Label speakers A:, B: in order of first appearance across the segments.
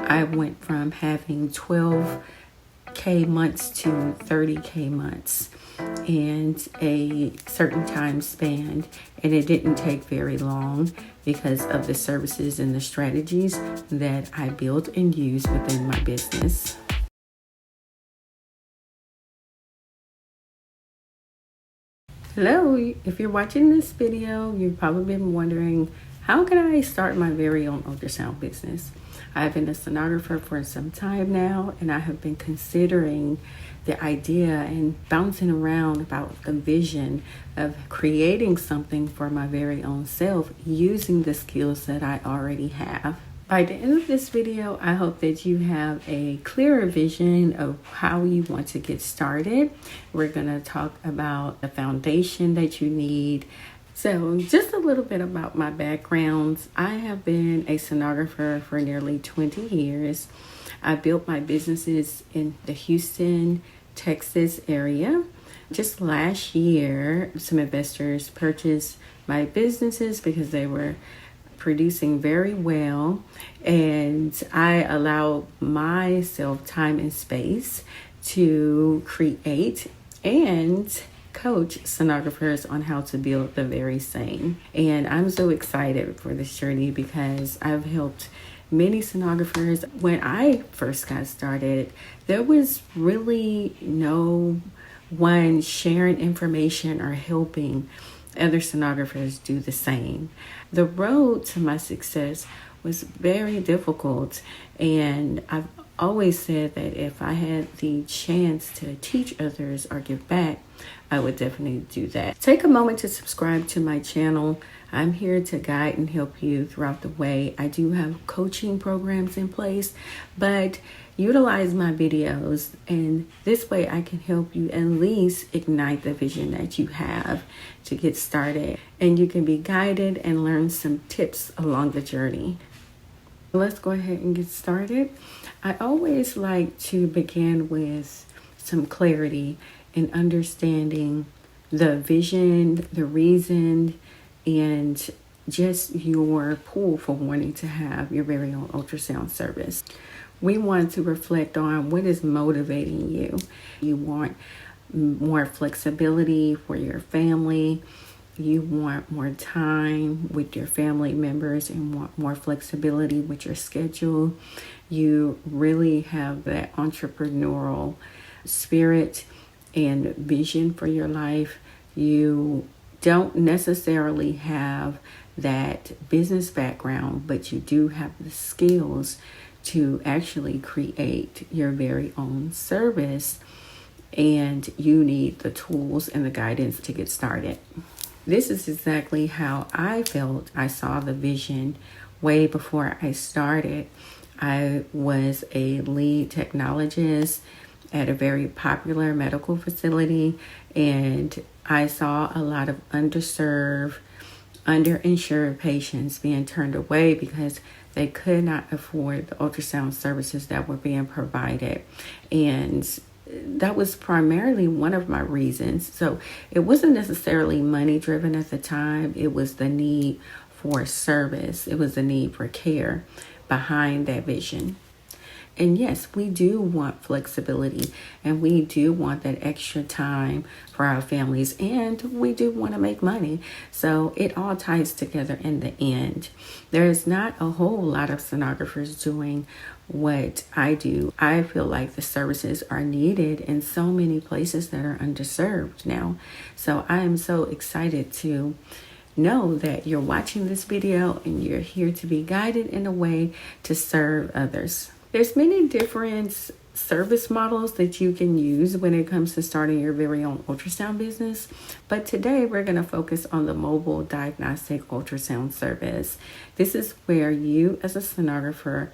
A: I went from having 12K months to 30K months and a certain time span, and it didn't take very long because of the services and the strategies that I built and used within my business. Hello, if you're watching this video, you've probably been wondering, how can I start my very own ultrasound business? I've been a sonographer for some time now, and I have been considering the idea and bouncing around about the vision of creating something for my very own self using the skills that I already have. By the end of this video, I hope that you have a clearer vision of how you want to get started. We're going to talk about the foundation that you need. So just a little bit about my background. I have been a sonographer for nearly 20 years. I built my businesses in the Houston, Texas area. Just last year, some investors purchased my businesses because they were producing very well, and I allow myself time and space to create and coach sonographers on how to build the very same. And I'm so excited for this journey because I've helped many sonographers. When I first got started, there was really no one sharing information or helping other sonographers do the same. The road to my success was very difficult, and I've always said that if I had the chance to teach others or give back, I would definitely do that. Take a moment to subscribe to my channel. I'm here to guide and help you throughout the way. I do have coaching programs in place, but utilize my videos, and this way I can help you at least ignite the vision that you have to get started, and you can be guided and learn some tips along the journey. Let's go ahead and get started. I always like to begin with some clarity and understanding the vision, the reason, and just your pull for wanting to have your very own ultrasound service. We want to reflect on what is motivating you. You want more flexibility for your family. You want more time with your family members and want more flexibility with your schedule. You really have that entrepreneurial spirit and vision for your life. You don't necessarily have that business background, but you do have the skills to actually create your very own service, and you need the tools and the guidance to get started. This is exactly how I felt. I saw the vision way before I started. I was a lead technologist at a very popular medical facility, and I saw a lot of underserved, underinsured patients being turned away because they could not afford the ultrasound services that were being provided. And that was primarily one of my reasons. So it wasn't necessarily money driven at the time. It was the need for service. It was the need for care behind that vision. And yes, we do want flexibility, and we do want that extra time for our families, and we do want to make money. So it all ties together in the end. There's not a whole lot of sonographers doing what I do. I feel like the services are needed in so many places that are underserved now. So I am so excited to know that you're watching this video and you're here to be guided in a way to serve others. There's many different service models that you can use when it comes to starting your very own ultrasound business. But today we're going to focus on the Mobile Diagnostic Ultrasound service. This is where you as a sonographer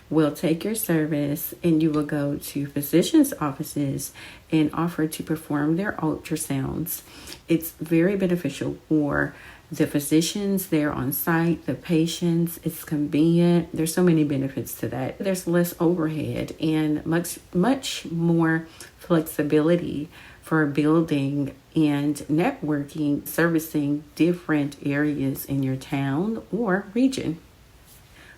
A: will take your service and you will go to physicians' offices and offer to perform their ultrasounds. It's very beneficial for the physicians there on site, the patients. It's convenient. There's so many benefits to that. There's less overhead and much more flexibility for building and networking, servicing different areas in your town or region.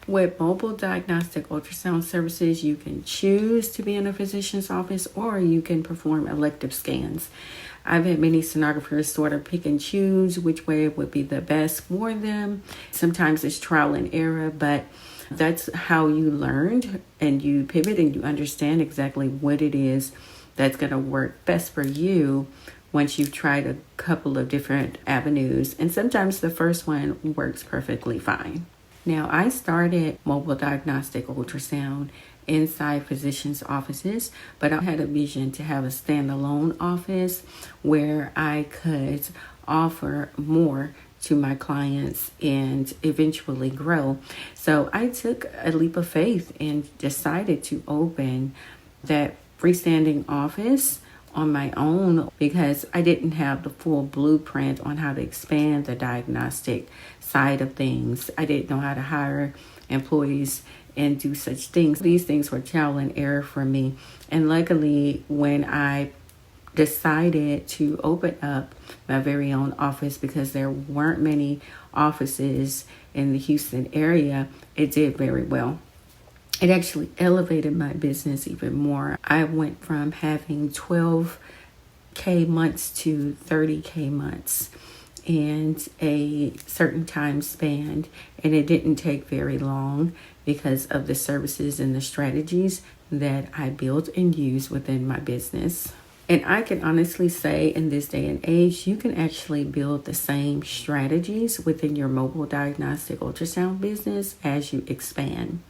A: With mobile diagnostic ultrasound services, you can choose to be in a physician's office or you can perform elective scans. I've had many sonographers sort of pick and choose which way would be the best for them. Sometimes it's trial and error, but that's how you learned and you pivot and you understand exactly what it is that's going to work best for you once you've tried a couple of different avenues. And sometimes the first one works perfectly fine. Now, I started mobile diagnostic ultrasound inside physicians' offices, but I had a vision to have a standalone office where I could offer more to my clients and eventually grow. So I took a leap of faith and decided to open that freestanding office on my own because I didn't have the full blueprint on how to expand the diagnostic side of things. I didn't know how to hire employees and do such things. These things were trial and error for me. And luckily, when I decided to open up my very own office, because there weren't many offices in the Houston area, it did very well. It actually elevated my business even more. I went from having 12K months to 30K months in a certain time span. And it didn't take very long because of the services and the strategies that I built and used within my business. And I can honestly say in this day and age, you can actually build the same strategies within your mobile diagnostic ultrasound business as you expand.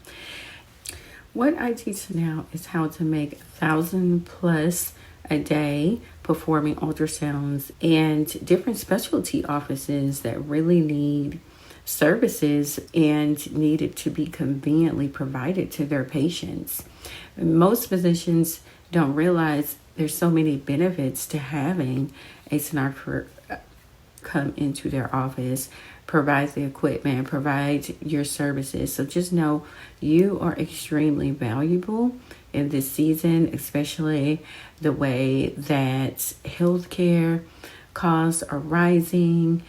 A: What I teach now is how to make 1,000 plus a day performing ultrasounds and different specialty offices that really need services and need it to be conveniently provided to their patients. Most physicians don't realize there's so many benefits to having a sonographer come into their office, provide the equipment, provide your services. So just know you are extremely valuable in this season, especially the way that healthcare costs are rising.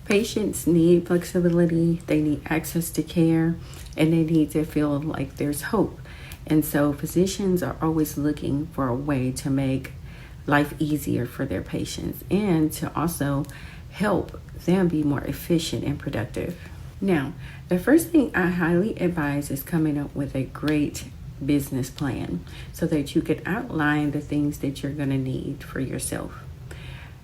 A: Patients need flexibility, they need access to care, and they need to feel like there's hope. And so physicians are always looking for a way to make life easier for their patients and to also help them be more efficient and productive. Now, the first thing I highly advise is coming up with a great business plan so that you can outline the things that you're going to need for yourself.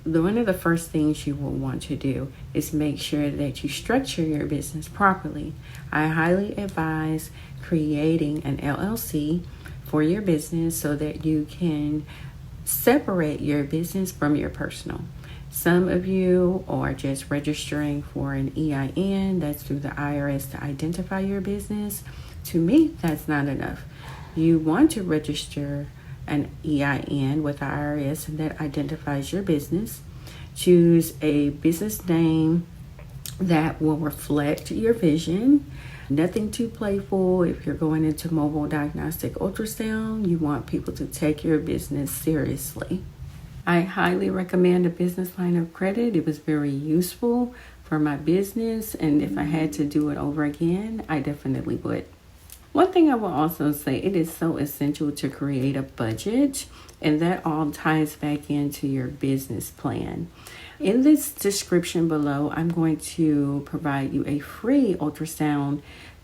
A: One of the first things you will want to do is make sure that you structure your business properly. I highly advise creating an LLC for your business so that you can separate your business from your personal. Some of you are just registering for an EIN, that's through the IRS to identify your business. To me, that's not enough. You want to register an EIN with the IRS that identifies your business. Choose a business name that will reflect your vision. Nothing too playful. If you're going into mobile diagnostic ultrasound, you want people to take your business seriously. I highly recommend a business line of credit. It was very useful for my business, and if I had to do it over again, I definitely would. One thing I will also say, it is so essential to create a budget, and that all ties back into your business plan. In this description below, I'm going to provide you a free ultrasound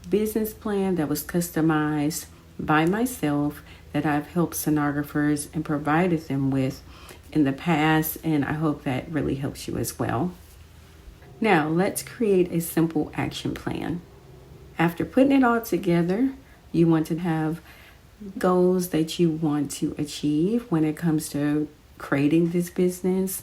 A: business plan that was customized by myself that I've helped sonographers and provided them with in the past, and I hope that really helps you as well. Now, let's create a simple action plan. After putting it all together, you want to have goals that you want to achieve when it comes to creating this business,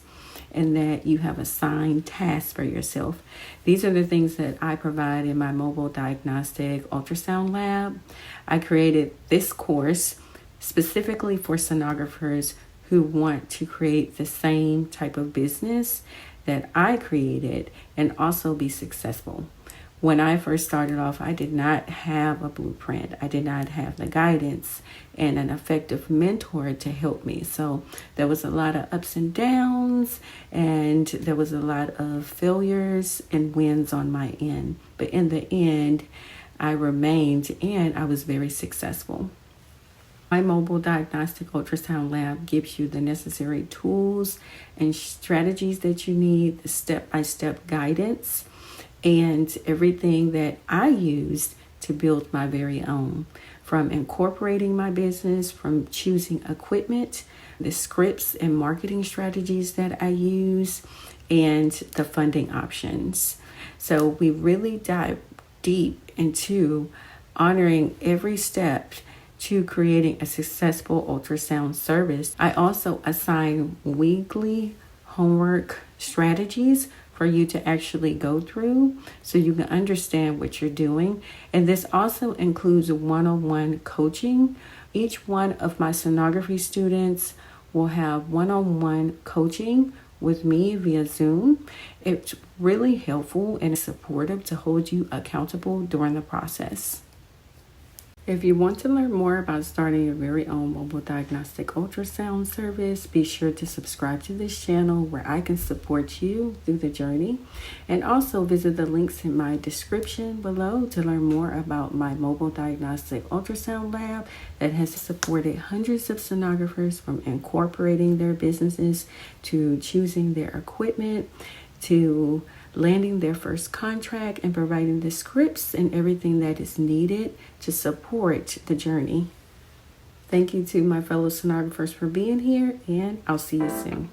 A: and that you have assigned tasks for yourself. These are the things that I provide in my Mobile Diagnostic Ultrasound Lab. I created this course specifically for sonographers who want to create the same type of business that I created and also be successful. When I first started off, I did not have a blueprint. I did not have the guidance and an effective mentor to help me. So there was a lot of ups and downs, and there was a lot of failures and wins on my end. But in the end, I remained and I was very successful. My Mobile Diagnostic Ultrasound Lab gives you the necessary tools and strategies that you need, the step-by-step guidance, and everything that I used to build my very own. From incorporating my business, from choosing equipment, the scripts and marketing strategies that I use, and the funding options. So we really dive deep into honoring every step to creating a successful ultrasound service. I also assign weekly homework strategies for you to actually go through so you can understand what you're doing. And this also includes one-on-one coaching. Each one of my sonography students will have one-on-one coaching with me via Zoom. It's really helpful and supportive to hold you accountable during the process. If you want to learn more about starting your very own mobile diagnostic ultrasound service, be sure to subscribe to this channel where I can support you through the journey. And also visit the links in my description below to learn more about my Mobile Diagnostic Ultrasound Lab that has supported hundreds of sonographers from incorporating their businesses to choosing their equipment to landing their first contract and providing the scripts and everything that is needed to support the journey. Thank you to my fellow sonographers for being here, and I'll see you soon.